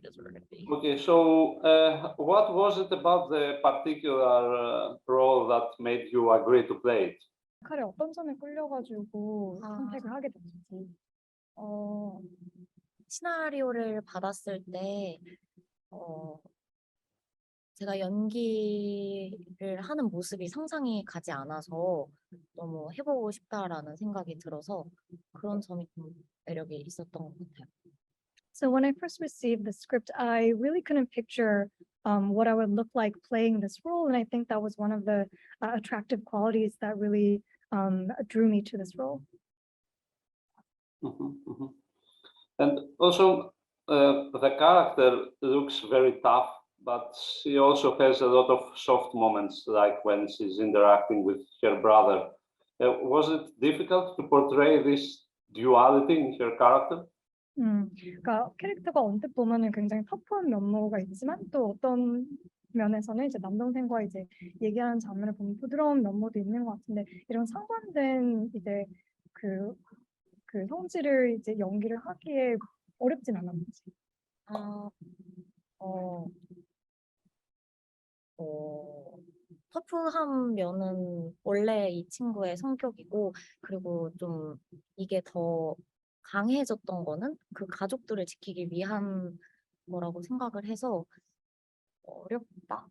deserve to be. Okay, so what was it about the particular role that made you agree to play it? 역할에 어떤 점에 끌려가지고 선택을 하게 됐는지. 시나리오를 받았을 때 제가 연기를 하는 모습이 상상이 가지 않아서 너무 해보고 싶다라는 생각이 들어서 그런 점이 좀 매력이 있었던 것 같아요. So when I first received the script, I really couldn't picture what I would look like playing this role, and I think that was one of the attractive qualities that really drew me to this role. And also, the character looks very tough, but she also has a lot of soft moments, like when she's interacting with her brother. Was it difficult to portray this duality in her character? 그러니까 캐릭터가 언뜻 보면은 굉장히 터프한 면모가 있지만 또 어떤 면에서는 이제 남동생과 이제 얘기하는 장면을 보면 부드러운 면모도 있는 것 같은데 이런 상반된 이제 그 성질을 이제 연기를 하기에 어렵진 않았는지. 터프한 면은 원래 이 친구의 성격이고 그리고 좀 이게 더 강해졌던 거는 그 가족들을 지키기 위한 거라고 생각을 해서 어렵다.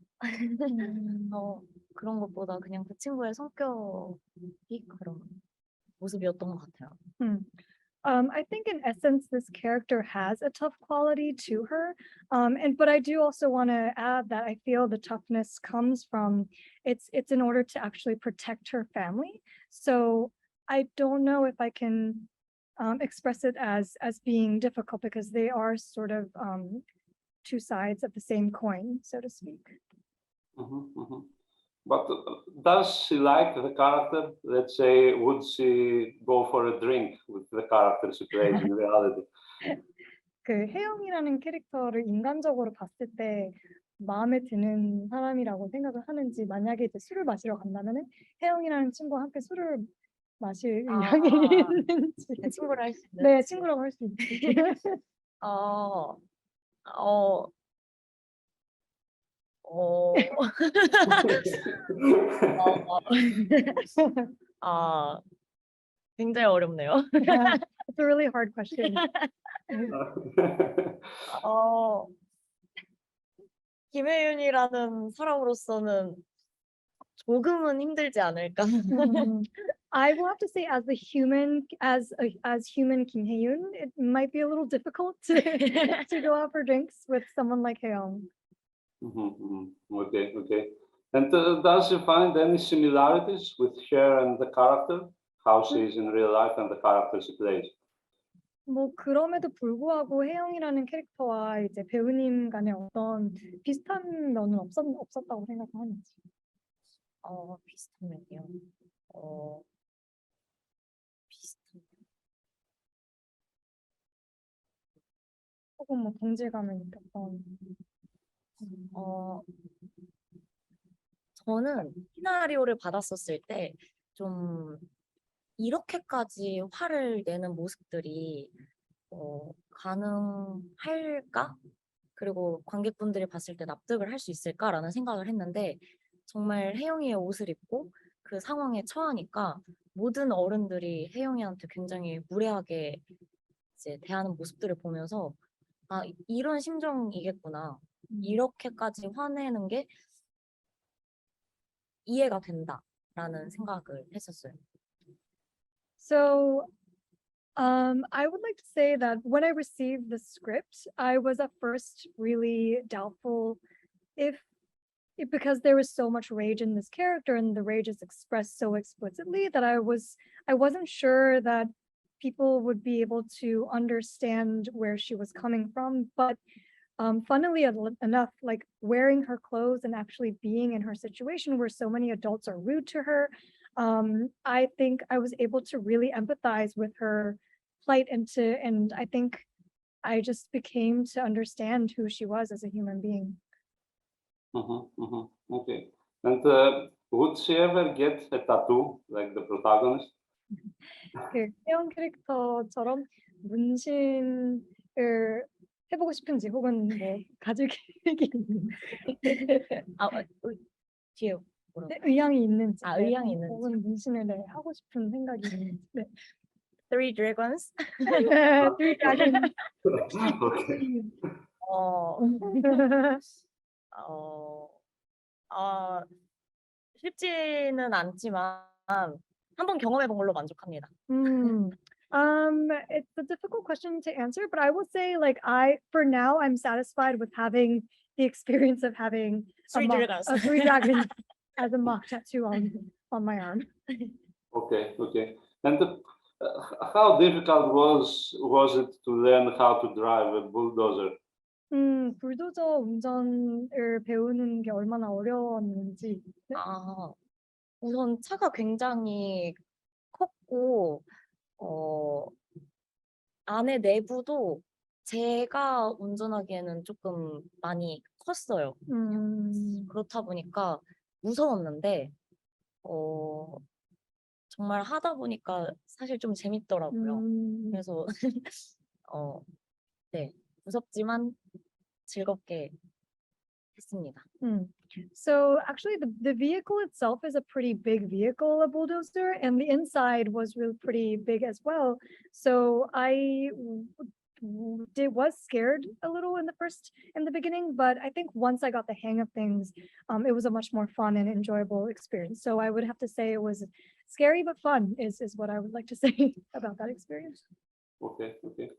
그런 것보다 그냥 그 친구의 성격이 그런 모습이었던 것 같아요. I think in essence this character has a tough quality to her, but I do also want to add that I feel the toughness comes from it's in order to actually protect her family. So I don't know if I can express it as being difficult because they are sort of two sides of the same coin, so to speak. But does she like the character? Let's say, would she go for a drink with the character she plays in reality? 그 혜영이라는 캐릭터를 인간적으로 봤을 때 마음에 드는 사람이라고 생각을 하는지 만약에 이제 술을 마시러 간다면은 혜영이라는 친구와 함께 술을 마실 의향이 있는지. 친구를 할 수 있는. 네, 친구라고 할 수 있는지. 굉장히 어렵네요. It's a really hard question. 김혜윤이라는 사람으로서는 조금은 힘들지 않을까. I will have to say, as human Kim Hye-yoon, it might be a little difficult to go out for drinks with someone like Hye-young. Okay. And does she find any similarities with her and the character? How she is in real life and the character she plays? 뭐 그럼에도 불구하고 혜영이라는 캐릭터와 이제 배우님 간에 어떤 비슷한 면은 없었다고 생각하는지. 비슷한 면이요. 비슷한. 혹은 뭐 동질감을 느꼈던. 저는 시나리오를 받았었을 때 좀 이렇게까지 화를 내는 모습들이 가능할까? 그리고 관객분들이 봤을 때 납득을 할 수 있을까라는 생각을 했는데 정말 혜영이의 옷을 입고 그 상황에 처하니까 모든 어른들이 혜영이한테 굉장히 무례하게 이제 대하는 모습들을 보면서 이런 심정이겠구나. 이렇게까지 화내는 게 이해가 된다라는 생각을 했었어요. So, I would like to say that when I received the script, I was at first really doubtful because there was so much rage in this character and the rage is expressed so explicitly that I wasn't sure that people would be able to understand where she was coming from. But funnily enough, like wearing her clothes and actually being in her situation where so many adults are rude to her, I think I was able to really empathize with her plight and I think I just became to understand who she was as a human being. Okay. And would she ever get a tattoo like the protagonist? 그 혜영 캐릭터처럼 문신을 해보고 싶은지 혹은 뭐 가질 계획이 있는지 아, 뒤에 뭐라고? 네, 의향이 있는지 아, 네, 의향이 있는지. 혹은 문신을 네, 하고 싶은 생각이 있는지 네. Three Dragons. 네, Three Dragons. Okay. 어, 어, 쉽지는 않지만 한번 경험해본 걸로 만족합니다. It's a difficult question to answer, but I will say, like, for now, I'm satisfied with having the experience of having Three mock, Dragons. Three Dragons as a mock tattoo on my arm. Okay, okay. And how difficult was it to learn how to drive a bulldozer? 불도저 운전을 배우는 게 얼마나 어려웠는지. 네? 우선 차가 굉장히 컸고, 안에 내부도 제가 운전하기에는 조금 많이 컸어요. 그렇다 보니까 무서웠는데, 정말 하다 보니까 사실 좀 재밌더라고요. 그래서, 네, 무섭지만 즐겁게 했습니다. So actually, the vehicle itself is a pretty big vehicle, a bulldozer, and the inside was really pretty big as well. So I was scared a little in the beginning, but I think once I got the hang of things, it was a much more fun and enjoyable experience. So I would have to say it was scary but fun is what I would like to say about that experience. Okay, okay.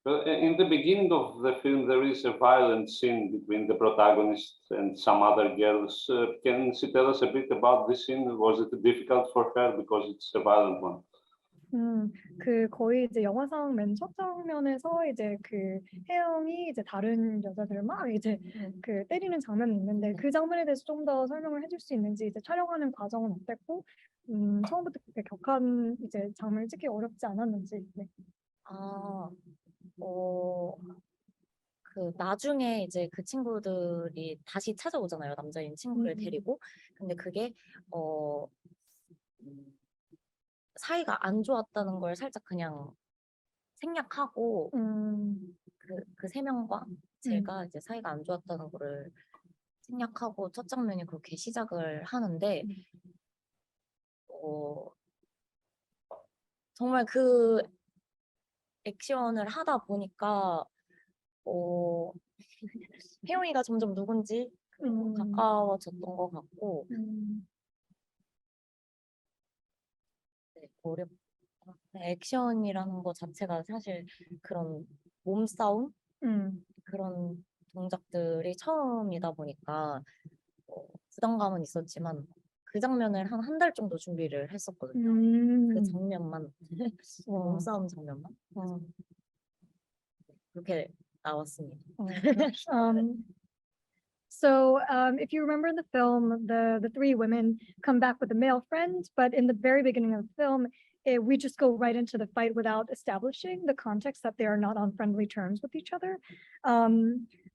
Well, in the beginning of the film, there is a violent scene between the protagonist and some other girls. Can she tell us a bit about this scene? Was it difficult for her because it's a violent one? 그 거의 이제 영화상 맨 첫 장면에서 이제 그 혜영이 이제 다른 여자들을 막 이제 그 때리는 장면이 있는데 그 장면에 대해서 좀 더 설명을 해줄 수 있는지 이제 촬영하는 과정은 어땠고 처음부터 그렇게 격한 이제 장면을 찍기 어렵지 않았는지. 네. 그 나중에 이제 그 친구들이 다시 찾아오잖아요. 남자인 친구를 데리고. 근데 그게 사이가 안 좋았다는 걸 살짝 그냥 생략하고 그 세 명과 제가 이제 사이가 안 좋았다는 거를 생략하고 첫 장면이 그렇게 시작을 하는데 정말 그 액션을 하다 보니까 혜영이가 점점 누군지 가까워졌던 것 같고 네, 어렵다. 액션이라는 거 자체가 사실 그런 몸싸움 그런 동작들이 처음이다 보니까 부담감은 있었지만 그 장면을 한 달 정도 준비를 했었거든요. 그 장면만 몸싸움 장면만 그렇게 나왔습니다. So if you remember in the film, the three women come back with a male friend, but in the very beginning of the film, we just go right into the fight without establishing the context that they are not on friendly terms with each other.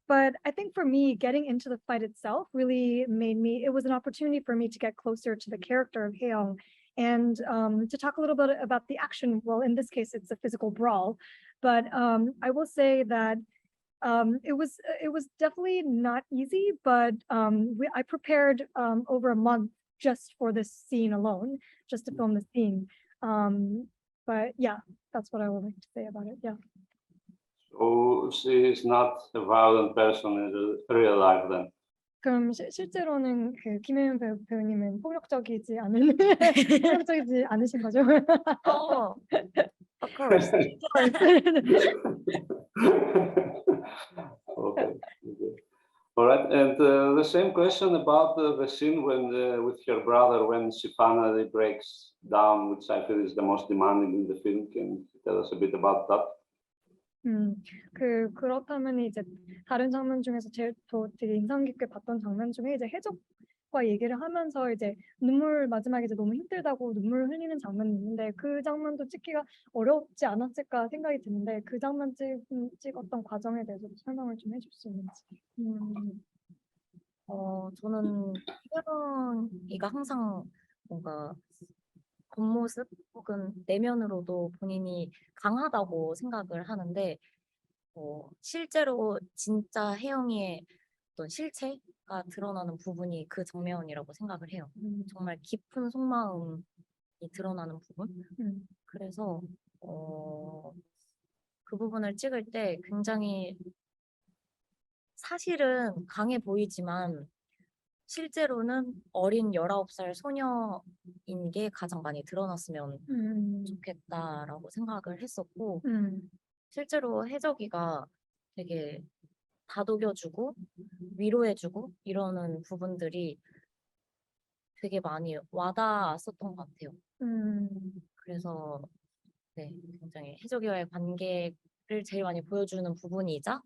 But I think for me, getting into the fight itself really it was an opportunity for me to get closer to the character of Hae-young and to talk a little bit about the action. Well, in this case, it's a physical brawl, but I will say that it was definitely not easy, but I prepared over a month just for this scene alone, just to film the scene. But yeah, that's what I would like to say about it. Yeah. So she is not a violent person in real life then? 그럼 실제로는 그 김혜윤 배우님은 폭력적이지 않으신 거죠? Of course. Okay. All right, and the same question about the scene when with her brother when she finally breaks down, which I feel is the most demanding in the film. Can you tell us a bit about that? 그렇다면 이제 다른 장면 중에서 되게 인상 깊게 봤던 장면 중에 이제 해적과 얘기를 하면서 이제 마지막에 이제 너무 힘들다고 눈물 흘리는 장면이 있는데 그 장면도 찍기가 어렵지 않았을까 생각이 드는데 그 장면 찍었던 과정에 대해서 설명을 좀 해줄 수 있는지. 저는 혜영이가 항상 뭔가 겉모습 혹은 내면으로도 본인이 강하다고 생각을 하는데 실제로 진짜 혜영이의 어떤 실체가 드러나는 부분이 그 장면이라고 생각을 해요. 정말 깊은 속마음이 드러나는 부분. 그래서 그 부분을 찍을 때 굉장히 사실은 강해 보이지만 실제로는 어린 19살 소녀인 게 가장 많이 드러났으면 좋겠다라고 생각을 했었고 실제로 혜적이가 되게 다독여주고 위로해주고 이러는 부분들이 되게 많이 와닿았었던 것 같아요. 그래서 네, 굉장히 혜적이와의 관계를 제일 많이 보여주는 부분이자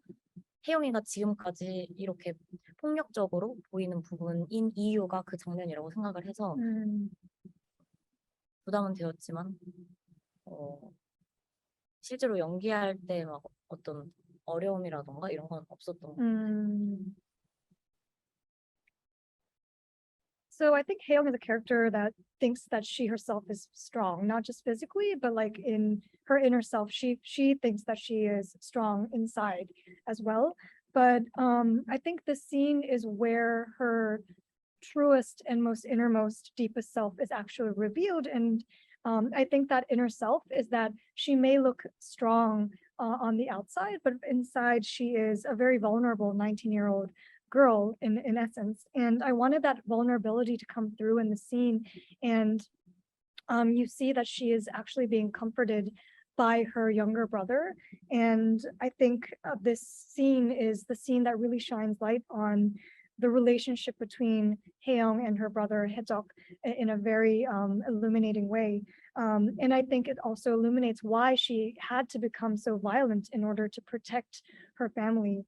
혜영이가 지금까지 이렇게 폭력적으로 보이는 부분인 이유가 그 장면이라고 생각을 해서 부담은 되었지만 실제로 연기할 때 막 어떤 어려움이라던가 이런 건 없었던 것 같아요. So I think Haeyoung is a character that thinks that she herself is strong, not just physically, but like in her inner self, she thinks that she is strong inside as well. But I think the scene is where her truest and most innermost, deepest self is actually revealed. And I think that inner self is that she may look strong on the outside, but inside she is a very vulnerable 19-year-old girl in essence. And I wanted that vulnerability to come through in the scene. And you see that she is actually being comforted by her younger brother. And I think this scene is the scene that really shines light on the relationship between Haeyoung and her brother Haejok in a very illuminating way. And I think it also illuminates why she had to become so violent in order to protect her family.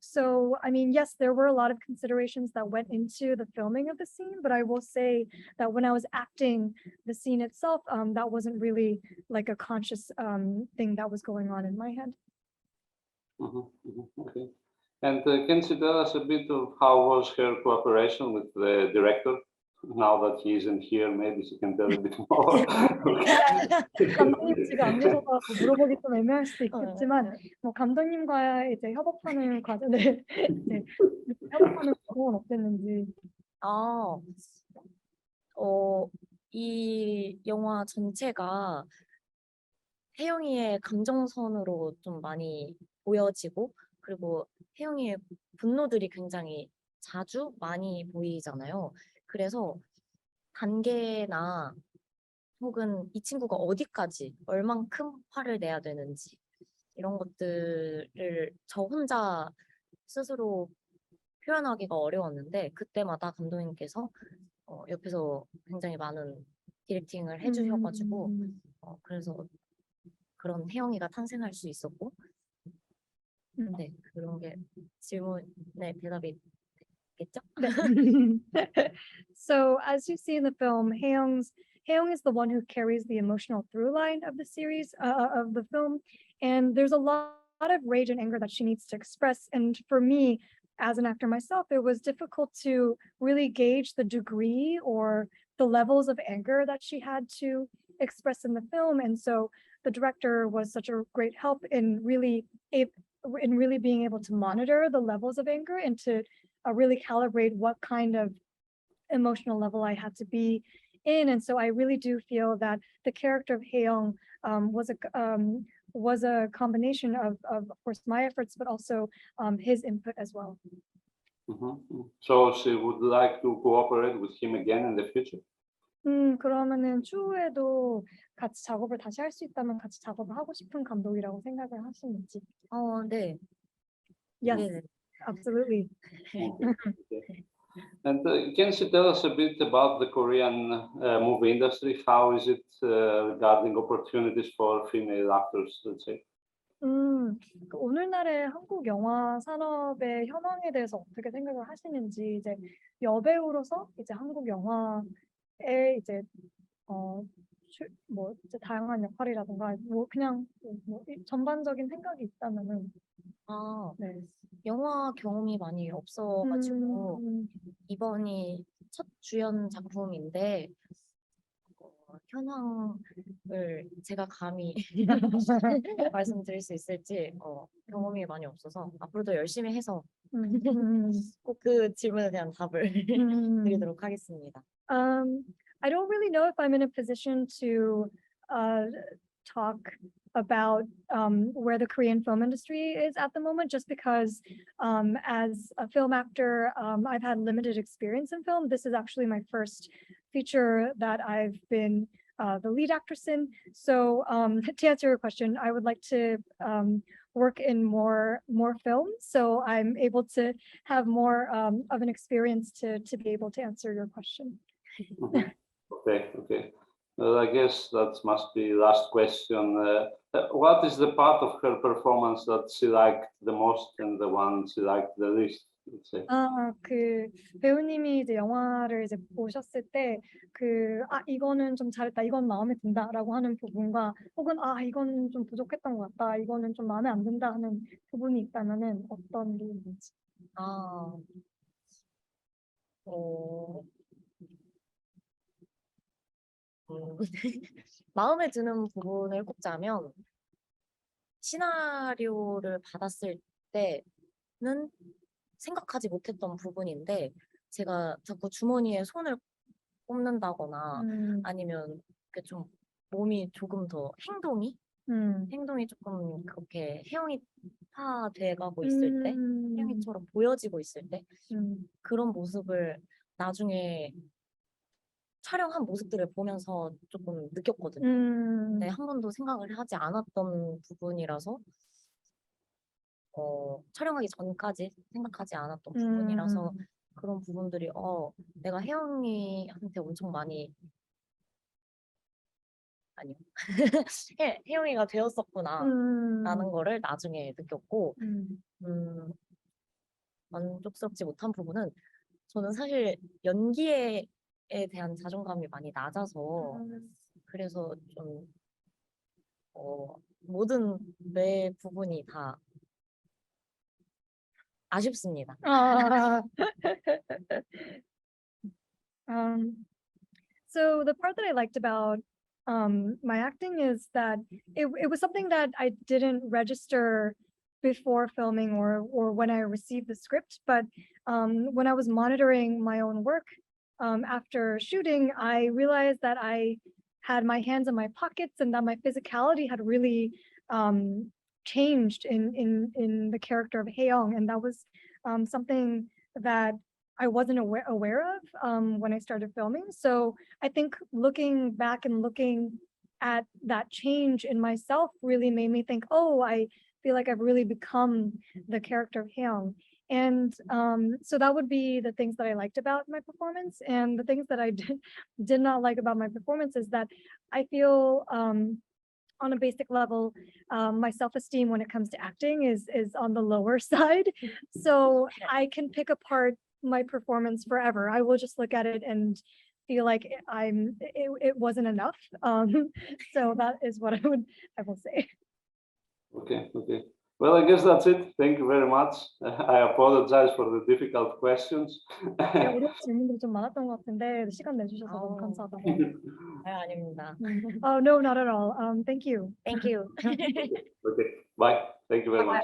So, I mean, yes, there were a lot of considerations that went into the filming of the scene, but I will say that when I was acting the scene itself, that wasn't really like a conscious thing that was going on in my head. Okay. And can you tell us a bit of how was her cooperation with the director? Now that he isn't here, maybe she can tell a bit more. 감독님 지금 안 계셔서 물어보기 좀 애매할 수도 있겠지만, 뭐 감독님과 이제 협업하는 과정을 이제 협업하는 과정은 어땠는지. 이 영화 전체가 혜영이의 감정선으로 좀 많이 보여지고 그리고 혜영이의 분노들이 굉장히 자주 많이 보이잖아요. 그래서 단계나 혹은 이 친구가 어디까지 얼만큼 화를 내야 되는지 이런 것들을 저 혼자 스스로 표현하기가 어려웠는데 그때마다 감독님께서 옆에서 굉장히 많은 디렉팅을 해주셔가지고 그래서 그런 혜영이가 탄생할 수 있었고 네 그런 게 질문에 대답이 됐겠죠? So as you see in the film, Haeyoung is the one who carries the emotional through line of the series of the film, and there's a lot of rage and anger that she needs to express. And for me, as an actor myself, it was difficult to really gauge the degree or the levels of anger that she had to express in the film. And so the director was such a great help in really being able to monitor the levels of anger and to really calibrate what kind of emotional level I had to be in. And so I really do feel that the character of Haeyoung was a combination of course my efforts, but also his input as well. So she would like to cooperate with him again in the future? 그러면은 추후에도 같이 작업을 다시 할 수 있다면 같이 작업을 하고 싶은 감독이라고 생각을 하시는지. 네. Yes, 네네. absolutely. Okay. And can you tell us a bit about the Korean movie industry? How is it regarding opportunities for female actors, let's say? 오늘날의 한국 영화 산업의 현황에 대해서 어떻게 생각을 하시는지 이제 여배우로서 이제 한국 영화에 이제 뭐 이제 다양한 역할이라든가 뭐 그냥 뭐 전반적인 생각이 있다면은 네. 영화 경험이 많이 없어가지고 이번이 첫 주연 작품인데 현황을 제가 감히 말씀드릴 수 있을지 경험이 많이 없어서 앞으로도 열심히 해서 꼭 그 질문에 대한 답을 드리도록 하겠습니다. I don't really know if I'm in a position to talk about where the Korean film industry is at the moment, just because as a film actor, I've had limited experience in film. This is actually my first feature that I've been the lead actress in. So to answer your question, I would like to work in more films, so I'm able to have more of an experience to be able to answer your question. Okay. Well, I guess that must be last question. What is the part of her performance that she liked the most and the one she liked the least? Let's say. 그 배우님이 이제 영화를 이제 보셨을 때 이거는 좀 잘했다, 이건 마음에 든다라고 하는 부분과 혹은 이건 좀 부족했던 것 같다, 이거는 좀 마음에 안 든다 하는 부분이 있다면은 어떤 부분인지. 마음에 드는 부분을 꼽자면 시나리오를 받았을 때는 생각하지 못했던 부분인데 제가 자꾸 주머니에 손을 꼽는다거나 아니면 좀 몸이 조금 더 행동이 조금 그렇게 혜영이화돼가고 있을 때, 혜영이처럼 보여지고 있을 때 그런 모습을 나중에 촬영한 모습들을 보면서 조금 느꼈거든요. 근데 한 번도 생각을 하지 않았던 부분이라서 촬영하기 전까지 생각하지 않았던 부분이라서 그런 부분들이 내가 혜영이한테 엄청 많이 아니요 혜영이가 되었었구나 라는 거를 나중에 느꼈고 만족스럽지 못한 부분은 저는 사실 연기에 대한 자존감이 많이 낮아서 그래서 좀 모든 매 부분이 다 아쉽습니다. So the part that I liked about my acting is that it was something that I didn't register before filming or when I received the script, but when I was monitoring my own work after shooting, I realized that I had my hands in my pockets and that my physicality had really changed in the character of Hye-young, and that was something that I wasn't aware of when I started filming. So I think looking back and looking at that change in myself really made me think, I feel like I've really become the character of Hye-young. And so that would be the things that I liked about my performance. And the things that I did not like about my performance is that I feel on a basic level, my self-esteem when it comes to acting is on the lower side. So I can pick apart my performance forever. I will just look at it and feel like it wasn't enough. So that is what I will say. Okay. Well, I guess that's it. Thank you very much. I apologize for the difficult questions. 어려운 질문들이 좀 많았던 것 같은데 시간 내주셔서 너무 감사하다고. 아닙니다. Oh, no, not at all. Thank you. Thank you. Okay, bye. Thank you very much.